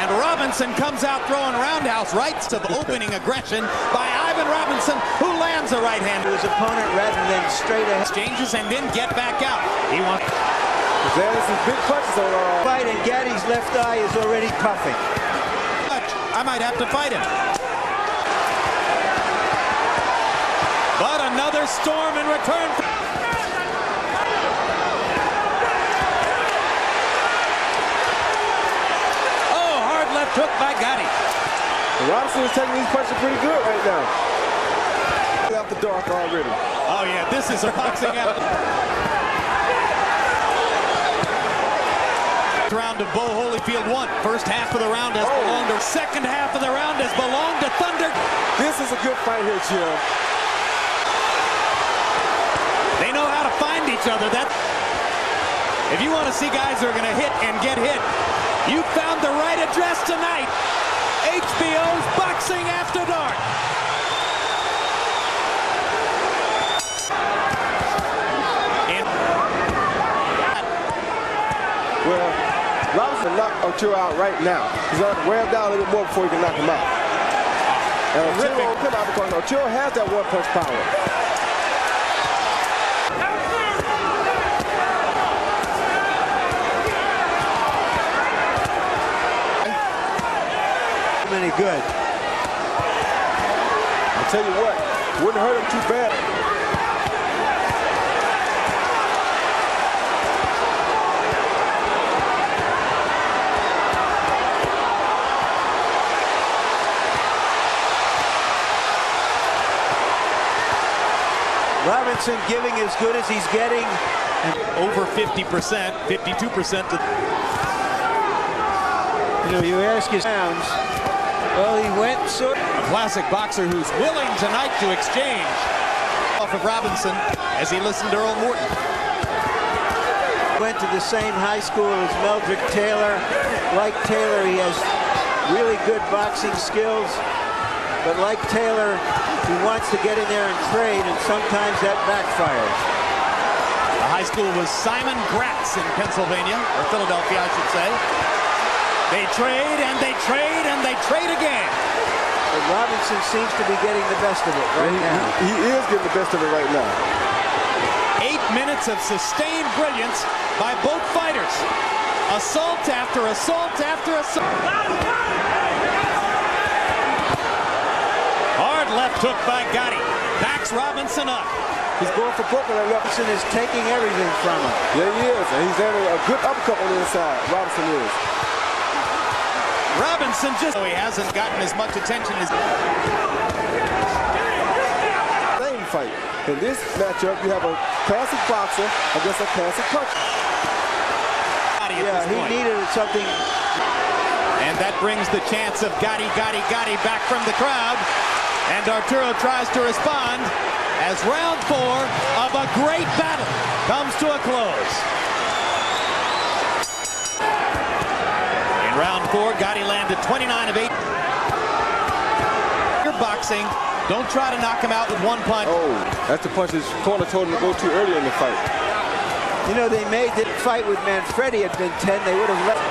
And Robinson comes out throwing roundhouse rights of opening aggression by Ivan Robinson, who lands a right hand to his opponent rather than straight ahead. Exchanges and then get back out. He wants. There's some big punches on our fight, and Gatti's left eye is already puffing. I might have to fight him. But another storm in return. Oh, hard left hook by Gatti. Robinson is taking these punches pretty good right now. Out the dark already. Oh yeah, this is a boxing after. Round of Bo Holyfield won. First half of the round has belonged to. Second half of the round has belonged to Thunder. This is a good fight here, Jim. They know how to find each other. That if you want to see guys who are going to hit and get hit, you found the right address tonight. HBO's Boxing After Dark. Well, Robinson knocked Arturo out right now. He's going to wear him down a little bit more before he can knock him out. And Arturo will come out because Arturo has that one-punch power. Any good. I'll tell you what, wouldn't hurt him too bad. Robinson giving as good as he's getting. Over 50%, 52% to. You know, you ask his rounds. Well, he went so. A classic boxer who's willing tonight to exchange off of Robinson as he listened to Earl Morton. Went to the same high school as Meldrick Taylor. Like Taylor, he has really good boxing skills. But like Taylor, he wants to get in there and trade, and sometimes that backfires. The high school was Simon Gratz in Pennsylvania, or Philadelphia, I should say. They trade, and they trade, and they trade again. But Robinson seems to be getting the best of it right now. He is getting the best of it right now. 8 minutes of sustained brilliance by both fighters. Assault after assault after assault. Hard left hook by Gatti. Backs Robinson up. He's going for broken, and Robinson is taking everything from him. Yeah, he is. And he's landing a good uppercut on the inside. Robinson is. Robinson just. He hasn't gotten as much attention as. Same fight. In this matchup, you have a classic boxer against a classic puncher. Yeah, he needed something. And that brings the chance of Gatti back from the crowd. And Arturo tries to respond as round 4 of a great battle comes to a close. In round 4, Gatti landed 29 of 8. You're boxing. Don't try to knock him out with one punch. Oh, that's the punch his corner told him to go to earlier in the fight. You know, they made the fight with Manfredi had been 10. They would have left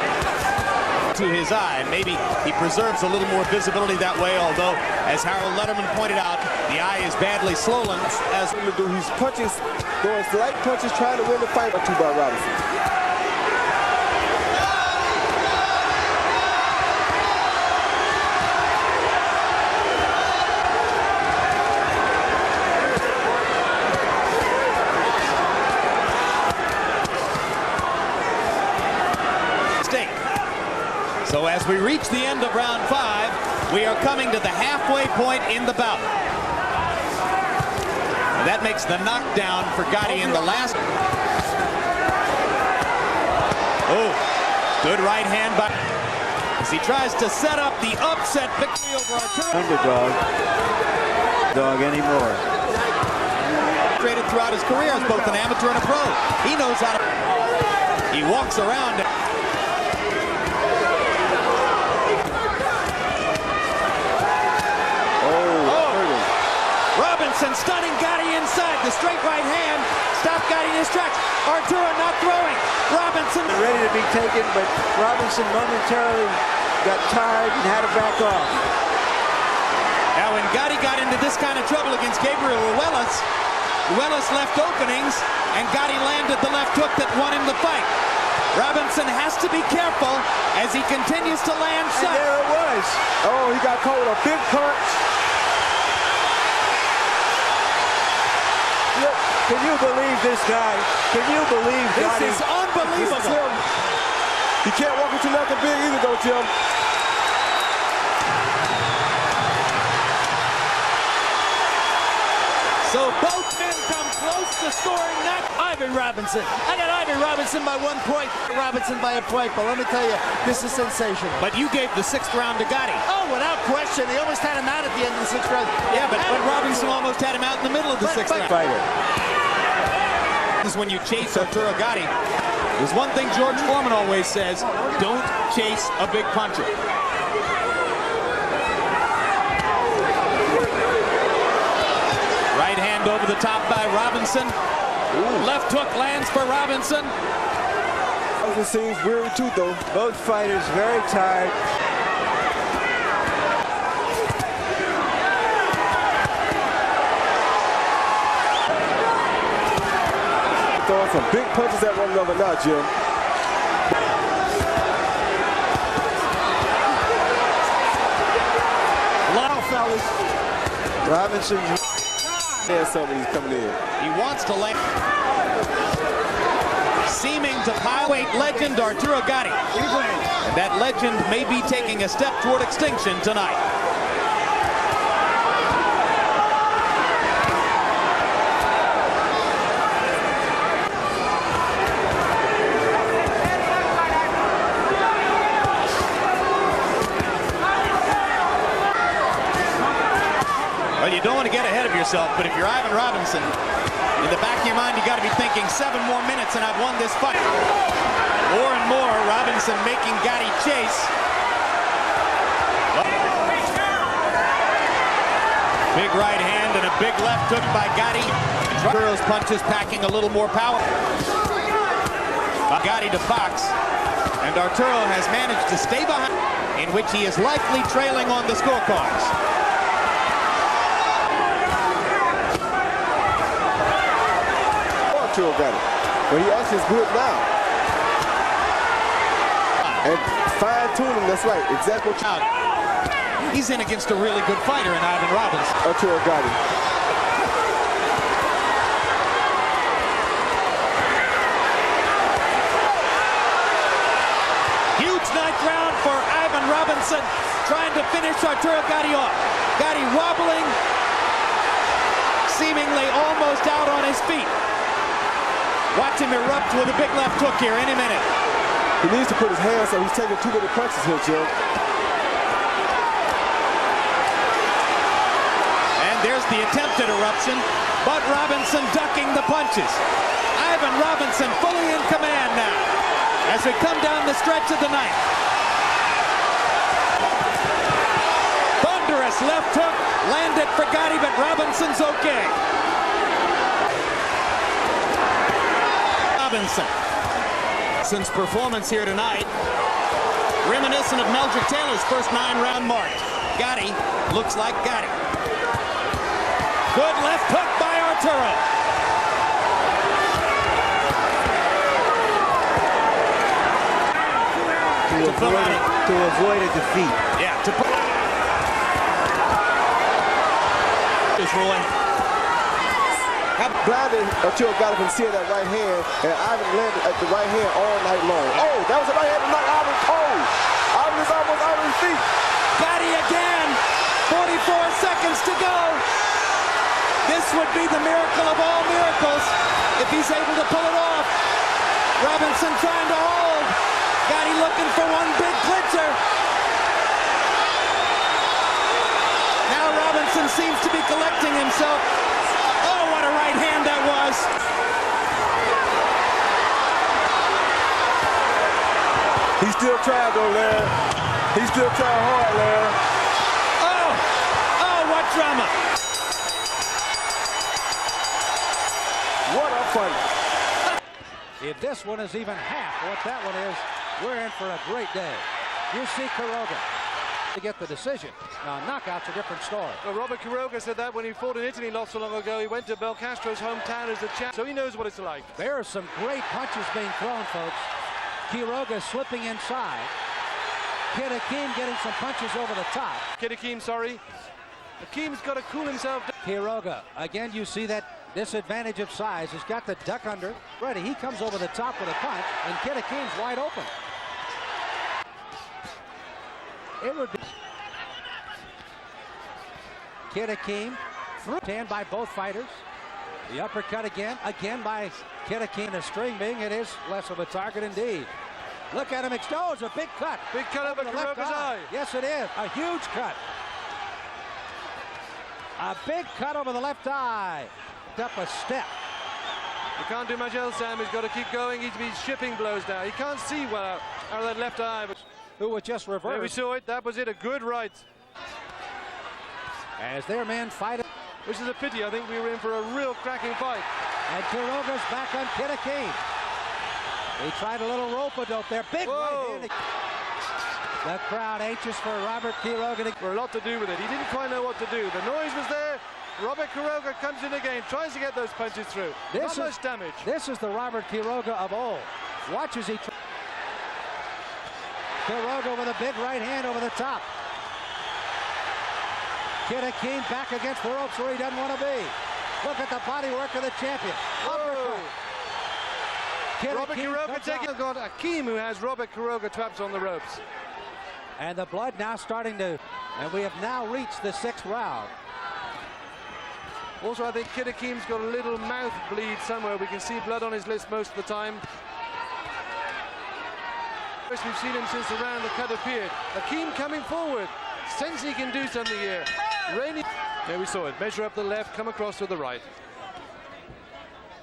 to his eye, and maybe he preserves a little more visibility that way, although, as Harold Letterman pointed out, the eye is badly swollen. As he's punches, throwing slight punches, trying to win the fight by Robinson. So as we reach the end of round 5, we are coming to the halfway point in the bout. And that makes the knockdown for Gatti in the last. Oh, good right hand by as he tries to set up the upset victory over Arturo. Underdog. Dog anymore. Traded throughout his career as both an amateur and a pro. He knows how to. He walks around. Robinson stunning Gatti inside. The straight right hand stopped Gatti in his tracks. Arturo not throwing. Robinson ready to be taken, but Robinson momentarily got tired and had to back off. Now, when Gatti got into this kind of trouble against Gabriel Ruelas left openings, and Gatti landed the left hook that won him the fight. Robinson has to be careful as he continues to land shots. And there it was. Oh, he got caught with a big punch. Look, can you believe this guy? Can you believe Gatti? This is unbelievable. Jim, you can't walk into nothing big either, though, Jim. So both men come close to scoring that. Ivan Robinson. I got Ivan Robinson by 1 point, Robinson by a point, but let me tell you, this is sensational. But you gave the 6th round to Gatti. Oh, without question. They almost had him out at the end of the 6th round. Yeah, but Robinson almost had him out in the middle of the 6th round. Fighter. This is when you chase Arturo Gatti. There's one thing George Foreman always says: don't chase a big puncher. Right hand over the top by Robinson. Ooh. Left hook lands for Robinson. It seems weary too, though. Both fighters very tired. Throwing some big punches at one another now, Jim. Wow, fellas. Robinson. There's somebody's coming in. He wants to land. Seeming to pileweight legend Arturo Gatti. And that legend may be taking a step toward extinction tonight. Well, you don't want to get ahead of yourself, but if you're Ivan Robinson, in the back of your mind, you got to be thinking 7 more minutes and I've won this fight. More and more, Robinson making Gatti chase. Big right hand and a big left hook by Gatti. Arturo's punches packing a little more power. Gatti to box, and Arturo has managed to stay behind, in which he is likely trailing on the scorecards. Arturo got it, but he actually is good now. And fine-tuning, that's right, exactly what you... He's in against a really good fighter in Ivan Robinson. Arturo got it. Huge 9th round for Ivan Robinson, trying to finish Arturo Gatti off. Gatti wobbling, seemingly almost out on his feet. Watch him erupt with a big left hook here any minute. He needs to put his hands up. He's taking too many punches here, Jim. And there's the attempted eruption, but Robinson ducking the punches. Ivan Robinson fully in command now as we come down the stretch of the night. Thunderous left hook landed for Gatti, but Robinson's okay. Robinson's performance here tonight, reminiscent of Meldrick Taylor's first 9-round mark. Gatti looks like Gatti. Good left hook by Arturo. To avoid a defeat. Yeah, to put is rolling. Blinded Arturo got up and seeing that right hand, and Ivan landed at the right hand all night long. Oh, that was the right hand to knock Ivan cold. Ivan is almost out of his feet. Gatti again. 44 seconds to go. This would be the miracle of all miracles if he's able to pull it off. Robinson trying to hold. Gatti looking for one big clincher. Now Robinson seems to be collecting himself. Oh, what a right hand that was. He's still trying though, Larry. He's still trying hard, Larry. Oh, what drama. What a fight. If this one is even half what that one is, we're in for a great day. You see Quiroga to get the decision. Now, knockout's a different story. Well, Robert Quiroga said that when he fought in Italy not so long ago. He went to Belcastro's hometown as a champ, so he knows what it's like. There are some great punches being thrown, folks. Quiroga slipping inside. Kid Akeem getting some punches over the top. Kid Akeem, sorry. Akeem's got to cool himself down. Quiroga, again, you see that disadvantage of size. He's got the duck under. Ready, he comes over the top with a punch, and Kid Akeem's wide open. It would be Kid Akeem, hand by both fighters. The uppercut again by Kid Akeem. A string being, it is less of a target indeed. Look at him, it's a big cut. Big cut over Quiroga's eye. Yes, it is, a huge cut. A big cut over the left eye. Up a step. He can't do much else, Sam. He's got to keep going. He's been shipping blows now. He can't see well out of that left eye. Who was just reversed. There we saw it. That was it. A good right. As their men fight. Which is a pity. I think we were in for a real cracking fight. And Quiroga's back on Kid Akeem. He tried a little rope-a-dope there. Big right hand. The crowd anxious for Robert Quiroga. For a lot to do with it. He didn't quite know what to do. The noise was there. Robert Quiroga comes in again, tries to get those punches through. Not much damage. This is the Robert Quiroga of old. Watch as he Quiroga with a big right hand over the top. Kid Akeem back against the ropes where he doesn't want to be. Look at the body work of the champion. Robert Quiroga taking on Akeem, who has Robert Quiroga trapped on the ropes. And the blood now starting to, and we have now reached the 6th round. Also, I think Kid Akeem's got a little mouth bleed somewhere. We can see blood on his lips most of the time. First we've seen him since the round the cut appeared. Akeem coming forward. Sense he can do something here. There we saw it. Measure up the left, come across to the right.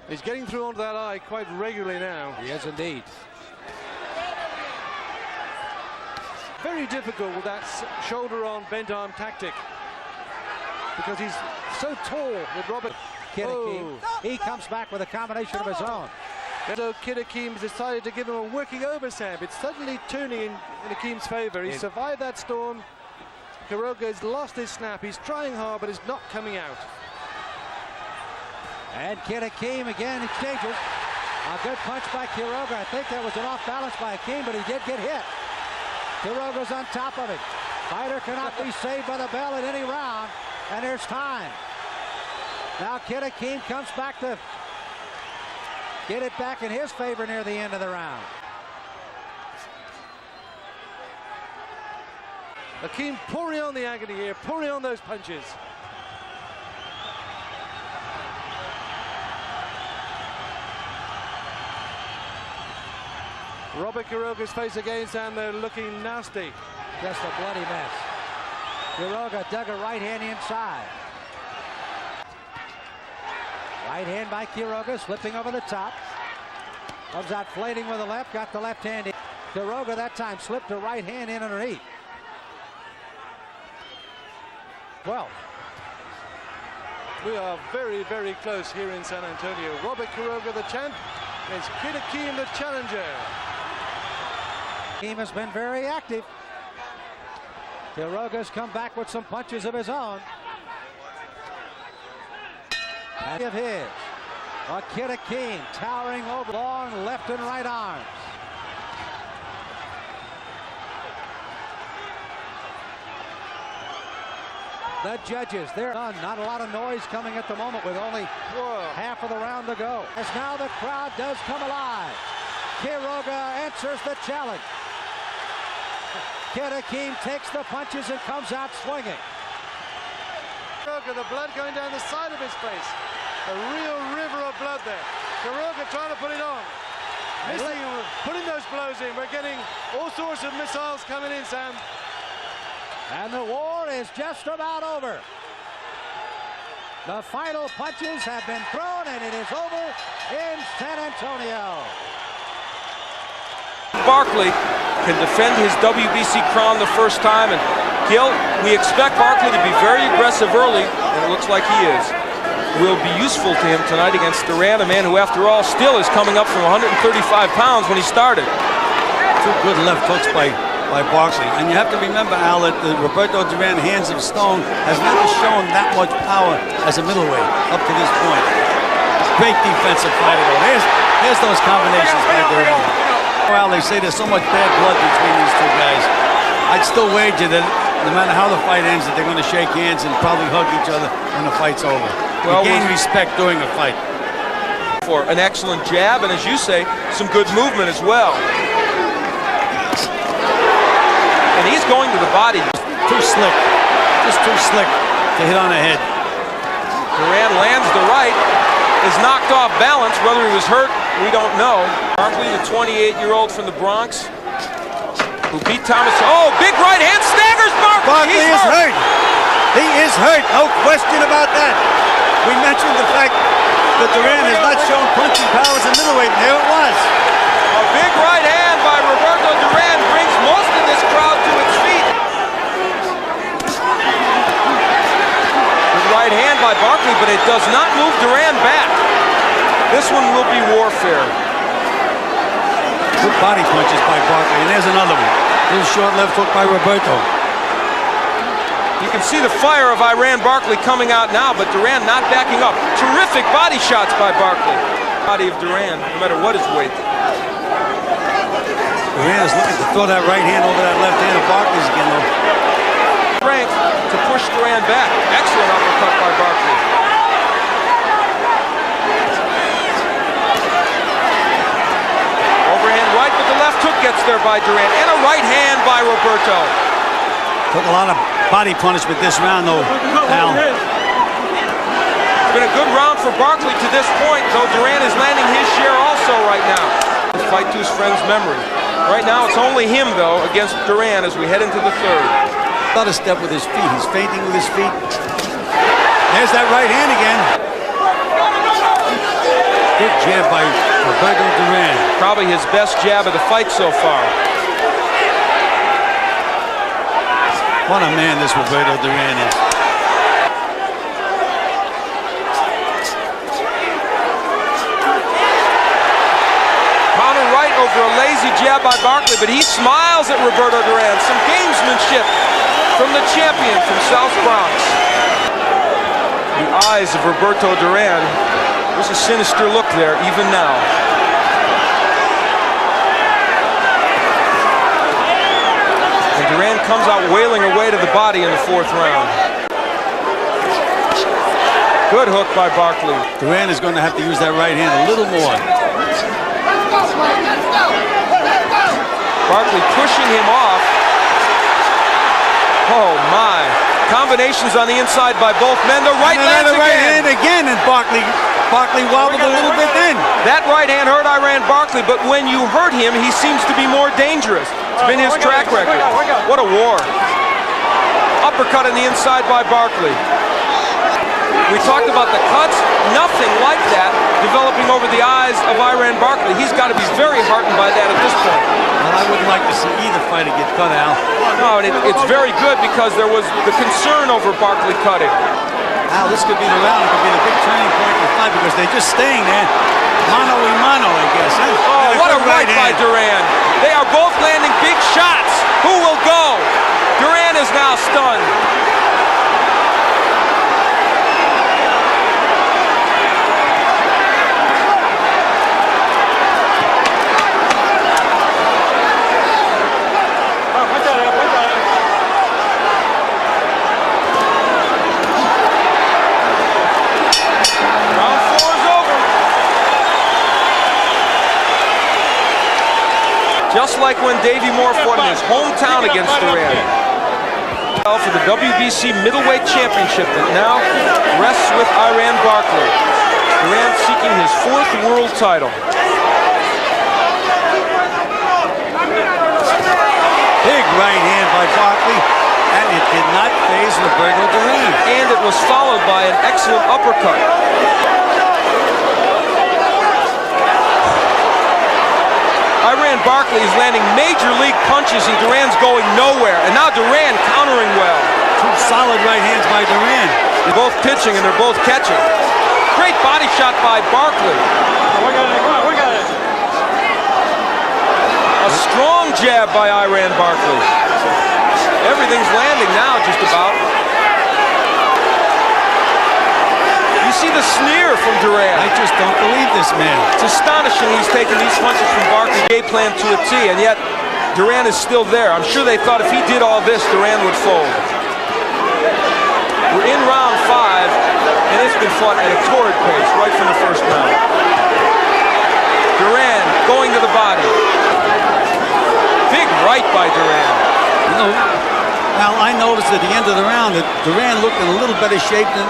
He's getting through onto that eye quite regularly now. He is indeed. Very difficult with that shoulder on bent arm tactic. Because he's so tall with Robert. Kid Akeem, he comes back with a combination of his own. So Kid Akeem decided to give him a working over stab. It's suddenly turning in Akeem's favor. He survived that storm. Quiroga has lost his snap. He's trying hard, but it's not coming out. And Kid Akeem again exchanges. A good punch by Quiroga. I think that was an off balance by Akeem, but he did get hit. Quiroga's on top of it. Fighter cannot be saved by the bell in any round. And there's time. Now Kid Akeem comes back to get it back in his favor near the end of the round. Akeem pouring on the agony here, pouring on those punches. Robert Quiroga's face against, and they're looking nasty. Just a bloody mess. Quiroga dug a right hand inside. Right hand by Quiroga, slipping over the top. Comes out flating with the left, got the left hand in. Quiroga that time slipped a right hand in underneath. 12. We are very, very close here in San Antonio. Robert Quiroga, the champ, against Kid Akeem, the challenger. Akeem has been very active. Quiroga's come back with some punches of his own. And of his. A Kid Akeem towering over long left and right arms. The judges, they're done. Not a lot of noise coming at the moment with only half of the round to go. As now the crowd does come alive. Quiroga answers the challenge. Kid Akeem takes the punches and comes out swinging. Quiroga, the blood going down the side of his face. A real river of blood there. Quiroga trying to put it on. Missing, putting those blows in. We're getting all sorts of missiles coming in, Sam. And the war is just about over. The final punches have been thrown, and it is over in San Antonio. Barkley can defend his WBC crown the first time, and Gil, we expect Barkley to be very aggressive early, and it looks like he is. Will be useful to him tonight against Durán, a man who, after all, still is coming up from 135 pounds when he started. Two good left hooks by by Barkley. And you have to remember, Al, that the Roberto Durán hands of stone has never shown that much power as a middleweight up to this point. Great defensive fighter, though. Here's those combinations by Durán. Well, they say there's so much bad blood between these two guys. I'd still wager that no matter how the fight ends, that they're going to shake hands and probably hug each other when the fight's over. Well, gain respect during a fight. For an excellent jab, and as you say, some good movement as well. And he's going to the body. Too slick. Just too slick to hit on the head. Durán lands the right, is knocked off balance. Whether he was hurt, we don't know. Barkley, the 28-year-old from the Bronx, who beat Thomas. Oh, big right hand, staggers Barkley. Barkley is hurt. He is hurt, no question about that. We mentioned the fact that Durán has not shown punching power as a middleweight, and there it was. A big right hand by Roberto Durán brings most of this crowd to its feet. Good right hand by Barkley, but it does not move Durán back. This one will be warfare. Good body punches by Barkley, and there's another one. Little short left hook by Roberto. You can see the fire of Barkley coming out now, but Durán not backing up. Terrific body shots by Barkley. Body of Durán, no matter what his weight. Durán is looking to throw that right hand over that left hand of Barkley's again, though. Strength to push Durán back. Excellent uppercut by Barkley. Overhand right, but the left hook gets there by Durán. And a right hand by Roberto. Took a lot of body punishment this round, though, Al. It's been a good round for Barkley to this point, though Durán is landing his share also right now. Fight to his friend's memory. Right now, it's only him, though, against Durán as we head into the third. Not a step with his feet. He's feinting with his feet. There's that right hand again. Good jab by Roberto Durán. Probably his best jab of the fight so far. What a man this Roberto Durán is. Counter right over a lazy jab by Barkley, but he smiles at Roberto Durán. Some gamesmanship from the champion from South Bronx. The eyes of Roberto Durán. There's a sinister look there, even now. And Durán comes out wailing away to the body in the fourth round. Good hook by Barkley. Durán is going to have to use that right hand a little more. Barkley pushing him off. Oh my. Combinations on the inside by both men. The right lands again. Right hand again, and Barkley wobbled a little bit then. That right hand hurt Barkley, but when you hurt him, he seems to be more dangerous. It's been his track record. What a war. Uppercut on the inside by Barkley. We talked about the cuts. Nothing like that developing over the eyes of Barkley. He's got to be very heartened by that at this point. Well, I wouldn't like to see either fighter get cut, Al. No, and it's very good because there was the concern over Barkley cutting. Al, this could be the round. It could be the big turning point in the fight because they're just staying there. Mano a mano, I guess. Huh? Oh, what a right by Durán. They are both landing big shots. Who will go? Durán is now stunned. Just like when Davey Moore fought in his hometown against Durán. For the WBC Middleweight Championship that now rests with Barkley. Durán seeking his 4th world title. Big right hand by Barkley, and it did not faze Roberto Durán. And it was followed by an excellent uppercut. Barkley is landing major league punches and Durán's going nowhere. And now Durán countering well. Two solid right hands by Durán. They're both pitching and they're both catching. Great body shot by Barkley. We got it. A Strong jab by Barkley. Everything's landing now, just about. You see the sneer from Durán. I just don't believe this man. It's astonishing he's taking these punches from Barkley. Game plan to a T, and yet Durán is still there. I'm sure they thought if he did all this, Durán would fold. We're in round 5, and it's been fought at a torrid pace right from the first round. Durán going to the body. Big right by Durán. You know, Al, I noticed at the end of the round that Durán looked in a little better shape than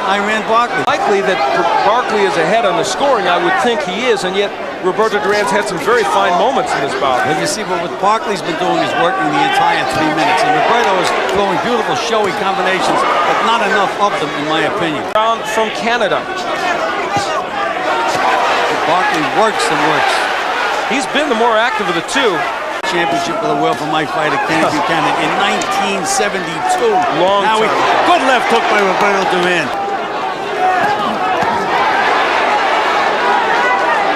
Barkley. Likely that Barkley is ahead on the scoring. I would think he is, and yet Roberto Durán's had some very fine moments in this bout. But you see, what Barkley's been doing is working the entire 3 minutes, and Roberto is throwing beautiful, showy combinations, but not enough of them, in my opinion. Round from Canada. Barkley works and works. He's been the more active of the two. Championship of the world for my fighter, Kenny Buchanan, in 1972. Long time. Good left hook by Roberto Durán.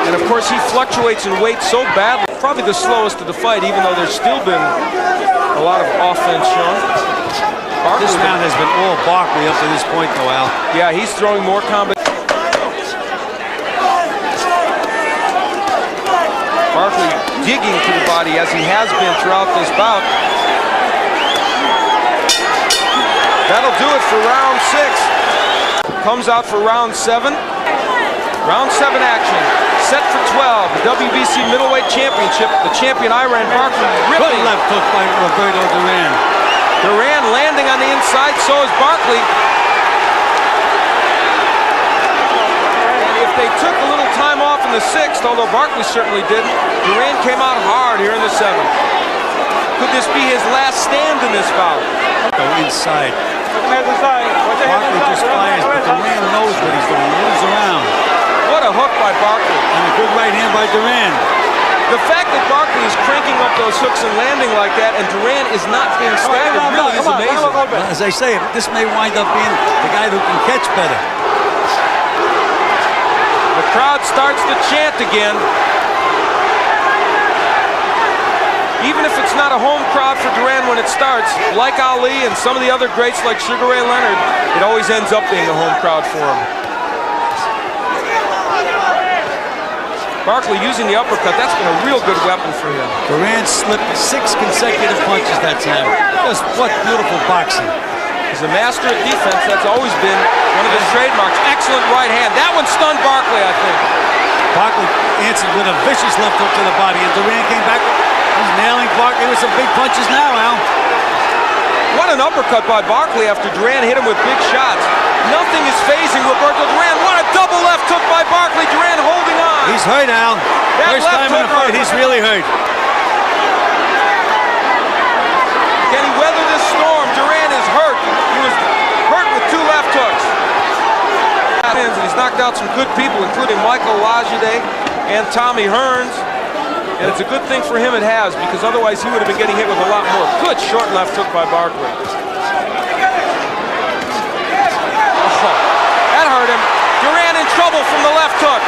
And of course, he fluctuates in weight so badly. Probably the slowest of the fight, even though there's still been a lot of offense shown. This round has been all Barkley up to this point, though, Al. Yeah, he's throwing more combinations. Barkley digging to the body as he has been throughout this bout. That'll do it for round 6. Comes out for round 7. Round 7 action. Set for 12. The WBC middleweight championship. The champion Barkley ripping. Good left hook by Roberto Durán. Durán landing on the inside, so is Barkley. If they took a little time off in the 6th, although Barkley certainly didn't, Durán came out hard here in the 7th. Could this be his last stand in this bout? Go inside. Barkley just fires, but Durán knows what he's doing. He moves around. What a hook by Barkley. And a good right hand by Durán. The fact that Barkley is cranking up those hooks and landing like that, and Durán is not being staggered, really is amazing. Well, as I say, this may wind up being the guy who can catch better. The crowd starts to chant again. Even if it's not a home crowd for Durán when it starts, like Ali and some of the other greats like Sugar Ray Leonard, it always ends up being a home crowd for him. Barkley using the uppercut, that's been a real good weapon for him. Durán slipped 6 consecutive punches that time. Just what beautiful boxing. He's a master at defense. That's always been one of his trademarks. Excellent right hand. That one stunned Barkley, I think. Barkley answered with a vicious left hook to the body, and Durán came back. He's nailing Barkley with some big punches now, Al. What an uppercut by Barkley after Durán hit him with big shots. Nothing is phasing Roberto Durán. What a double left hook by Barkley. Durán holding on. He's hurt, Al. First time in a fight, he's really hurt. Can he weather this storm? Durán is hurt. He was hurt with 2 left hooks. And he's knocked out some good people, including Michael Lajide and Tommy Hearns. And it's a good thing for him it has, because otherwise he would have been getting hit with a lot more. Good short left hook by Barkley. Oh, that hurt him. Durán in trouble from the left hook.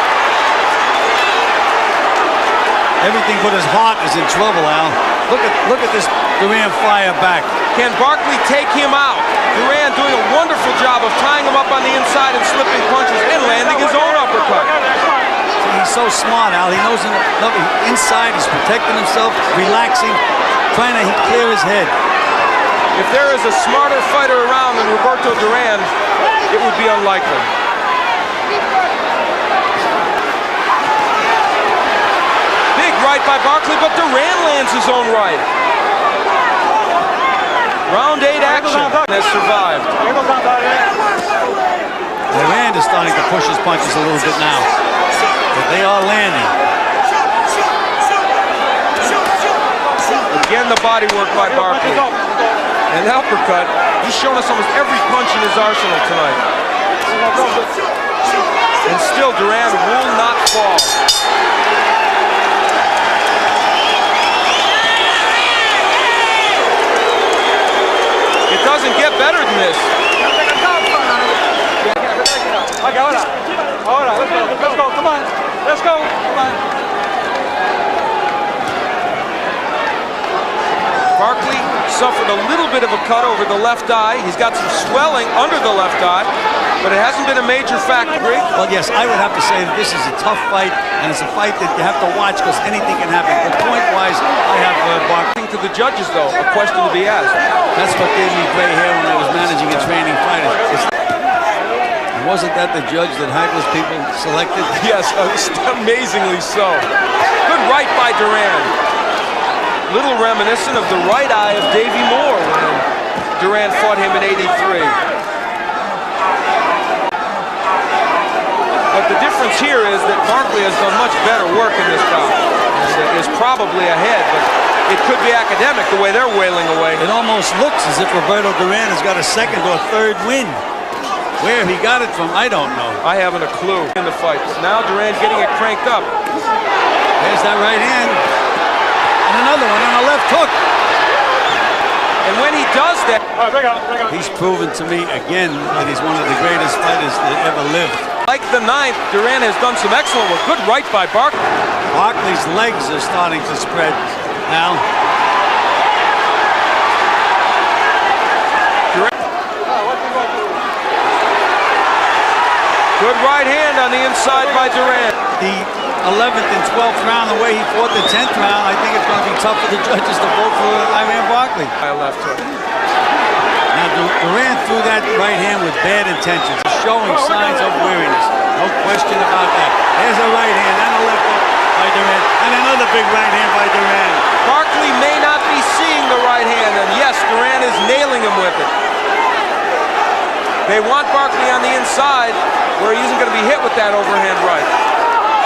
Everything but his heart is in trouble, Al. Look at this Durán fire back. Can Barkley take him out? Durán doing a wonderful job of tying him up on the inside and slipping punches and landing his own uppercut. He's so smart, Al. He knows inside he's protecting himself, relaxing, trying to clear his head. If there is a smarter fighter around than Roberto Durán, it would be unlikely. Big right by Barkley, but Durán lands his own right. Round 8 action has survived. Durán is starting to push his punches a little bit now, but they are landing. Again, the body work by Barkley. And the uppercut. He's shown us almost every punch in his arsenal tonight. And still, Durán will not fall. It doesn't get better than this. Okay, ahora, let's go, come on, come on. suffered a little bit of a cut over the left eye. He's got some swelling under the left eye, but it hasn't been a major factor. Well, yes, I would have to say that this is a tough fight, and it's a fight that you have to watch because anything can happen. But point-wise, I have Barkley. To the judges, though, a question to be asked. That's what gave me gray hair when I was managing and training fighters. Wasn't that the judge that Hagler's people selected? Yes, amazingly so. Good right by Durán. Little reminiscent of the right eye of Davey Moore when Durán fought him in '83. But the difference here is that Barkley has done much better work in this bout and is probably ahead, but it could be academic the way they're wailing away. It almost looks as if Roberto Durán has got a second or third win. Where he got it from, I don't know. I haven't a clue in the fight. But now Durán getting it cranked up. There's that right hand. And another one on a left hook. And when he does that, he's proven to me again that he's one of the greatest fighters that ever lived. Like the ninth, Durán has done some excellent work. Good right by Barkley. Barkley's legs are starting to spread now. Good right hand on the inside by Durán. The 11th and 12th round, the way he fought the 10th round, I think it's going to be tough for the judges to vote for Barkley. I left hook. Now Durán threw that right hand with bad intentions, showing signs of weariness. No question about that. There's a right hand and a left hook by Durán, and another big right hand by Durán. Barkley may not be seeing the right hand, and yes, Durán is nailing him with it. They want Barkley on the inside, where he isn't going to be hit with that overhand right.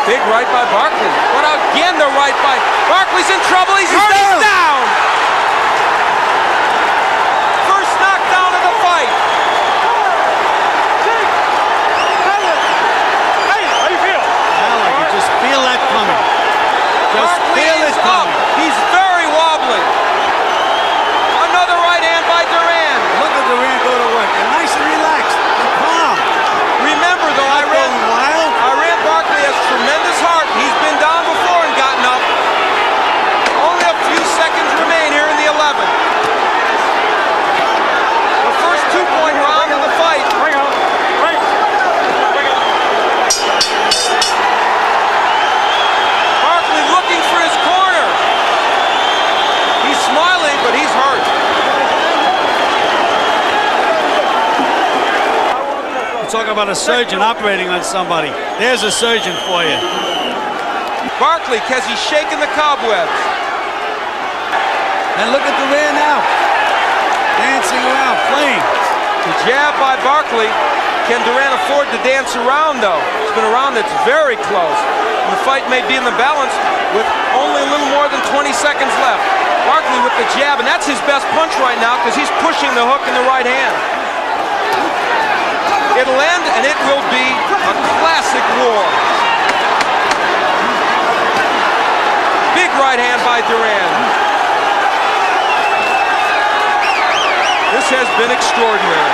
Big right by Barkley. But again, the right by Barkley's in trouble. He's down. First knockdown of the fight. Hey, how you feel? Well, I can just feel that coming. Just feel it coming. He's very wobbly. Another right hand by Durán. Look at Durán go to work. And nice and relaxed and calm. Remember, though, I ran Barkley has tremendous heart. He's been down before and gotten up. Only a few seconds remain here in the 11th. The first 2-point round of the fight. Barkley looking for his corner. He's smiling, but he's hurt. Talk about a surgeon operating on somebody. There's a surgeon for you. Barkley, because he's shaking the cobwebs. And look at Durán now. Dancing around, playing. The jab by Barkley. Can Durán afford to dance around, though? It's been a round that's very close. And the fight may be in the balance with only a little more than 20 seconds left. Barkley with the jab, and that's his best punch right now because he's pushing the hook in the right hand. It'll end, and it will be a classic war. Big right hand by Durán. This has been extraordinary.